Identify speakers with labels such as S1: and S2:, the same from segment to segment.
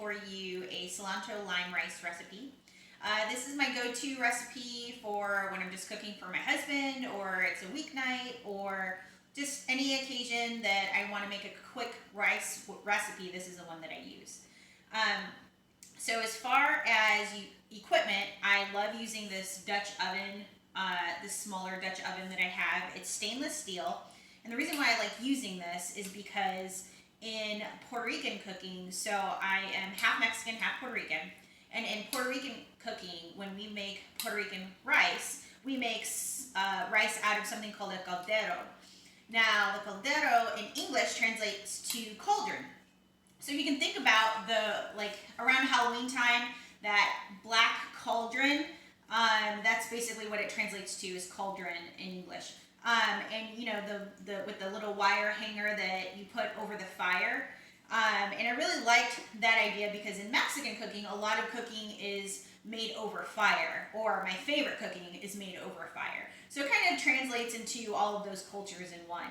S1: for you a cilantro-lime rice recipe. This is my go-to recipe for when I'm just cooking for my husband, or it's a weeknight, or just any occasion that I want to make a quick rice recipe. This is the one that I use. So as far as equipment, I love using this Dutch oven, this smaller Dutch oven that I have. It's stainless steel. And the reason why I like using this is because in Puerto Rican cooking, so I am half Mexican, half Puerto Rican. And in Puerto Rican cooking, when we make Puerto Rican rice, we make rice out of something called a caldero. Now, the caldero in English translates to cauldron. So you can think about around Halloween time, that black cauldron, that's basically what it translates to, is cauldron in English. And you know, the with the little wire hanger that you put over the fire. And I really liked that idea because in Mexican cooking, a lot of cooking is made over fire, or my favorite cooking is made over fire. So it kind of translates into all of those cultures in one.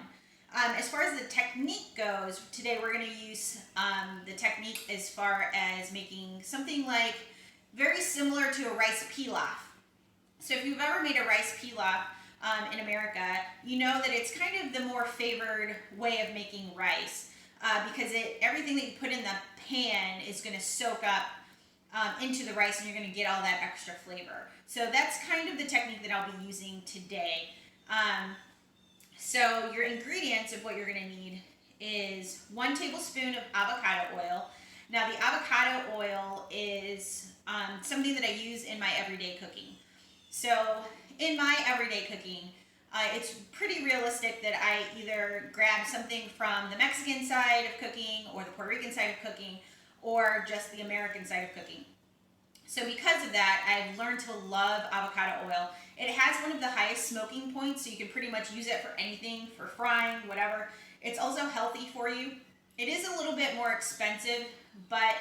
S1: As far as the technique goes, today we're going to use the technique as far as making something like very similar to a rice pilaf. So if you've ever made a rice pilaf in America, you know that it's kind of the more favored way of making rice because everything that you put in the pan is going to soak up into the rice, and you're going to get all that extra flavor. So that's kind of the technique that I'll be using today. So your ingredients of what you're going to need is 1 tablespoon of avocado oil. Now the avocado oil is something that I use in my everyday cooking. So in my everyday cooking, it's pretty realistic that I either grab something from the Mexican side of cooking, or the Puerto Rican side of cooking, or just the American side of cooking. So because of that, I've learned to love avocado oil. It has one of the highest smoking points, so you can pretty much use it for anything, for frying, whatever. It's also healthy for you. It is a little bit more expensive, but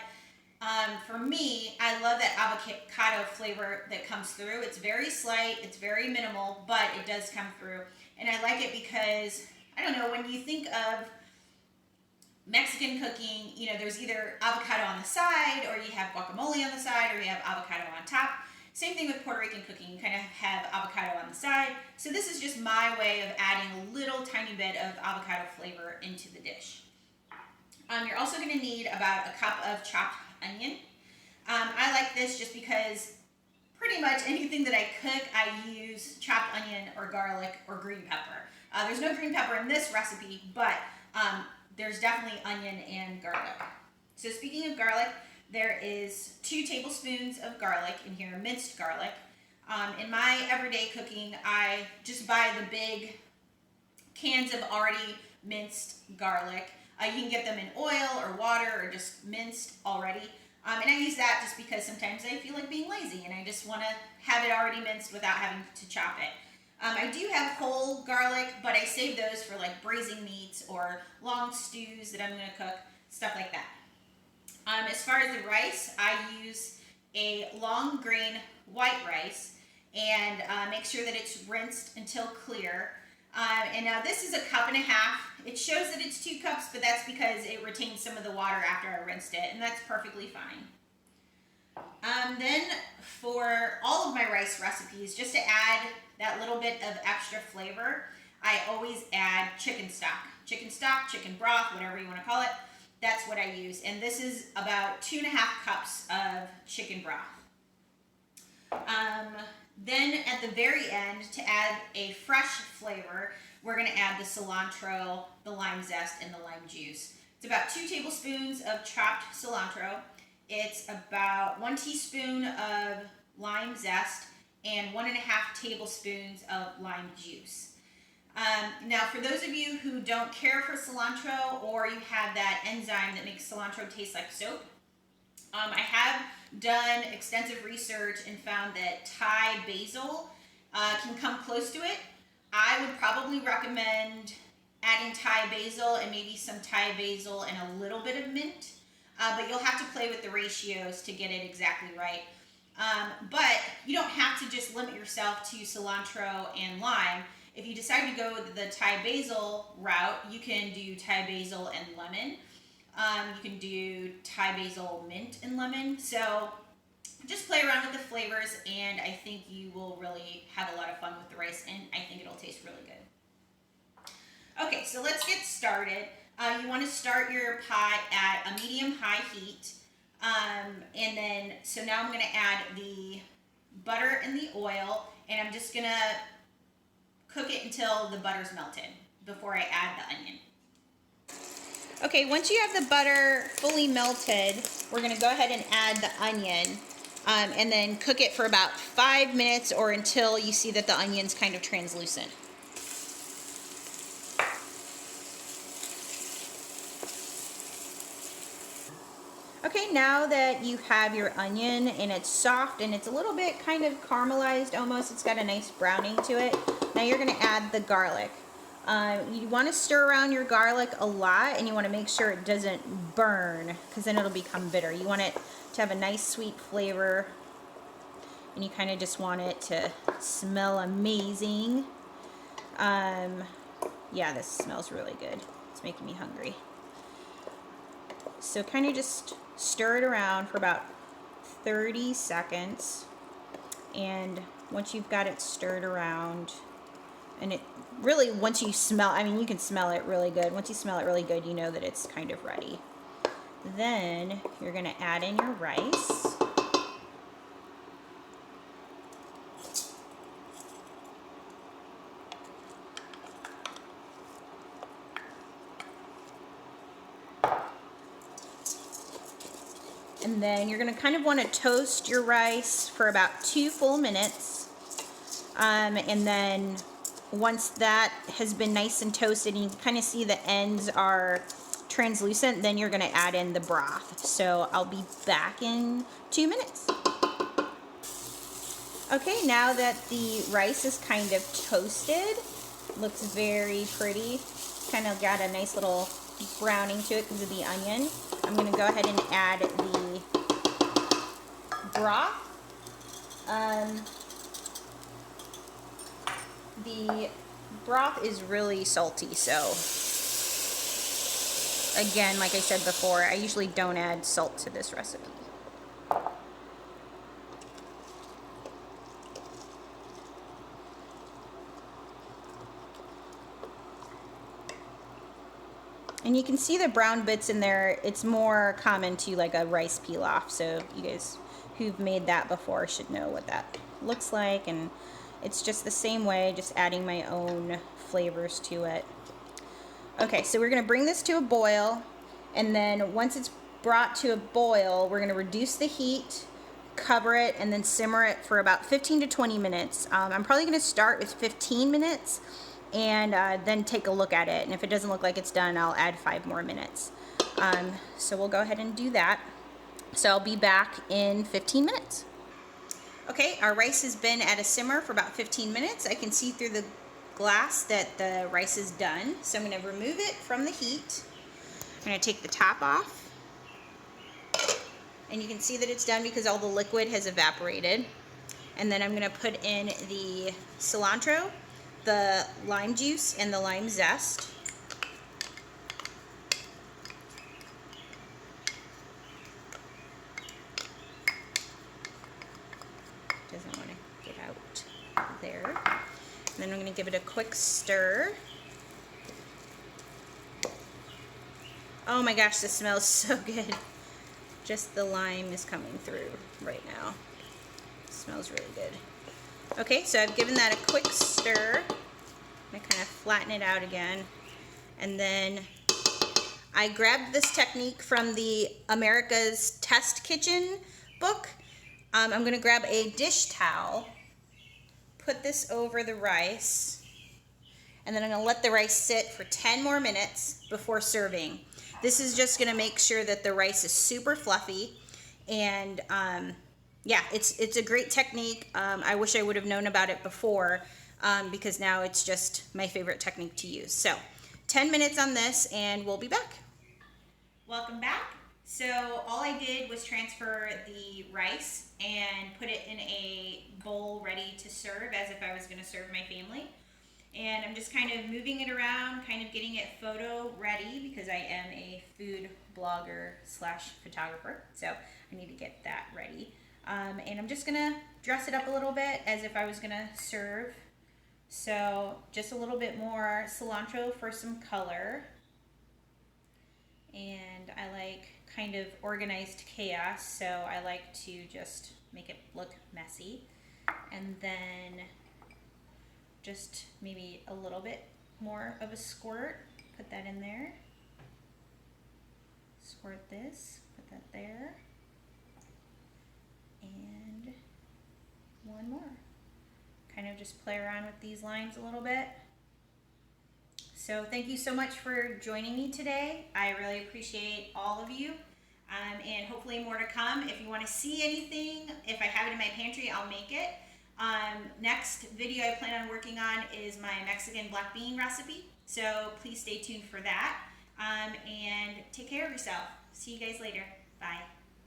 S1: for me, I love that avocado flavor that comes through. It's very slight, it's very minimal, but it does come through. And I like it because, I don't know, when you think of Mexican cooking, you know, there's either avocado on the side, or you have guacamole on the side, or you have avocado on top. Same thing with Puerto Rican cooking, you kind of have avocado on the side. So this is just my way of adding a little tiny bit of avocado flavor into the dish. You're also going to need about a cup of chopped onion. I like this just because pretty much anything that I cook, I use chopped onion or garlic or green pepper. There's no green pepper in this recipe, but there's definitely onion and garlic. So speaking of garlic, there is 2 tablespoons of garlic in here, minced garlic. In my everyday cooking, I just buy the big cans of already minced garlic. You can get them in oil or water, or just minced already. And I use that just because sometimes I feel like being lazy and I just want to have it already minced without having to chop it. I do have whole garlic, but I save those for like braising meats or long stews that I'm going to cook, stuff like that. As far as the rice, I use a long grain white rice, and make sure that it's rinsed until clear. And now this is a cup and a half. It shows that it's 2 cups, but that's because it retains some of the water after I rinsed it, and that's perfectly fine. Then for all of my rice recipes, just to add that little bit of extra flavor, I always add chicken stock. Chicken stock, chicken broth, whatever you want to call it, that's what I use. And this is about 2.5 cups of chicken broth. Then at the very end, to add a fresh flavor, we're going to add the cilantro, the lime zest, and the lime juice. It's about 2 tablespoons of chopped cilantro. It's about 1 teaspoon of lime zest and 1.5 tablespoons of lime juice. Now, for those of you who don't care for cilantro, or you have that enzyme that makes cilantro taste like soap, I have done extensive research and found that Thai basil can come close to it. I would probably recommend adding Thai basil and maybe some Thai basil and a little bit of mint, but you'll have to play with the ratios to get it exactly right. But you don't have to just limit yourself to cilantro and lime. If you decide to go the Thai basil route, you can do Thai basil and lemon. You can do Thai basil, mint, and lemon. So just play around with the flavors, and I think you will really have a lot of fun with the rice, and I think it'll taste really good. Okay, so let's get started. You want to start your pot at a medium-high heat. And then, so now I'm going to add the butter and the oil, and I'm just going to cook it until the butter's melted before I add the onion. Okay, once you have the butter fully melted, we're going to go ahead and add the onion, and then cook it for about 5 minutes or until you see that the onion's kind of translucent. Okay, now that you have your onion and it's soft and it's a little bit kind of caramelized almost, it's got a nice browning to it, now you're going to add the garlic. You want to stir around your garlic a lot, and you want to make sure it doesn't burn, because then it'll become bitter. You want it to have a nice sweet flavor, and you kind of just want it to smell amazing. Yeah, this smells really good. It's making me hungry. So kind of just stir it around for about 30 seconds, and once you've got it stirred around, and it really, once you smell, I mean, you can smell it really good. Once you smell it really good, you know that it's kind of ready. Then you're going to add in your rice. And then you're going to kind of want to toast your rice for about 2 full minutes. And then once that has been nice and toasted and you can kind of see the ends are translucent, then you're going to add in the broth. So I'll be back in 2 minutes. Okay, now that the rice is kind of toasted, looks very pretty, kind of got a nice little browning to it because of the onion. I'm going to go ahead and add the broth. The broth is really salty, so again, like I said before, I usually don't add salt to this recipe. And you can see the brown bits in there. It's more common to like a rice pilaf, so you guys who've made that before should know what that looks like, and it's just the same way, just adding my own flavors to it. Okay, so we're going to bring this to a boil, and then once it's brought to a boil, we're going to reduce the heat, cover it, and then simmer it for about 15 to 20 minutes. I'm probably going to start with 15 minutes and then take a look at it, and if it doesn't look like it's done, I'll add 5 more minutes. So we'll go ahead and do that. So I'll be back in 15 minutes. Okay, our rice has been at a simmer for about 15 minutes. I can see through the glass that the rice is done. So I'm going to remove it from the heat. I'm going to take the top off. And you can see that it's done because all the liquid has evaporated. And then I'm going to put in the cilantro, the lime juice, and the lime zest. Doesn't want to get out there. And then I'm going to give it a quick stir. Oh my gosh, this smells so good. Just the lime is coming through right now. It smells really good. Okay, so I've given that a quick stir. I'm going to kind of flatten it out again. And then I grabbed this technique from the America's Test Kitchen book. I'm going to grab a dish towel, put this over the rice, and then I'm going to let the rice sit for 10 more minutes before serving. This is just going to make sure that the rice is super fluffy, and yeah, it's a great technique. I wish I would have known about it before, because now it's just my favorite technique to use. So 10 minutes on this and we'll be back. Welcome back. So all I did was transfer the rice and put it in a bowl ready to serve as if I was going to serve my family. And I'm just kind of moving it around, kind of getting it photo ready because I am a food blogger slash photographer. So I need to get that ready. And I'm just gonna dress it up a little bit as if I was gonna serve. So just a little bit more cilantro for some color. And I like kind of organized chaos, so I like to just make it look messy. And then just maybe a little bit more of a squirt, put that in there. Squirt this, put that there. And one more. Kind of just play around with these lines a little bit. So thank you so much for joining me today. I really appreciate all of you. And hopefully more to come. If you want to see anything, if I have it in my pantry, I'll make it. Next video I plan on working on is my Mexican black bean recipe. So please stay tuned for that. And take care of yourself. See you guys later. Bye.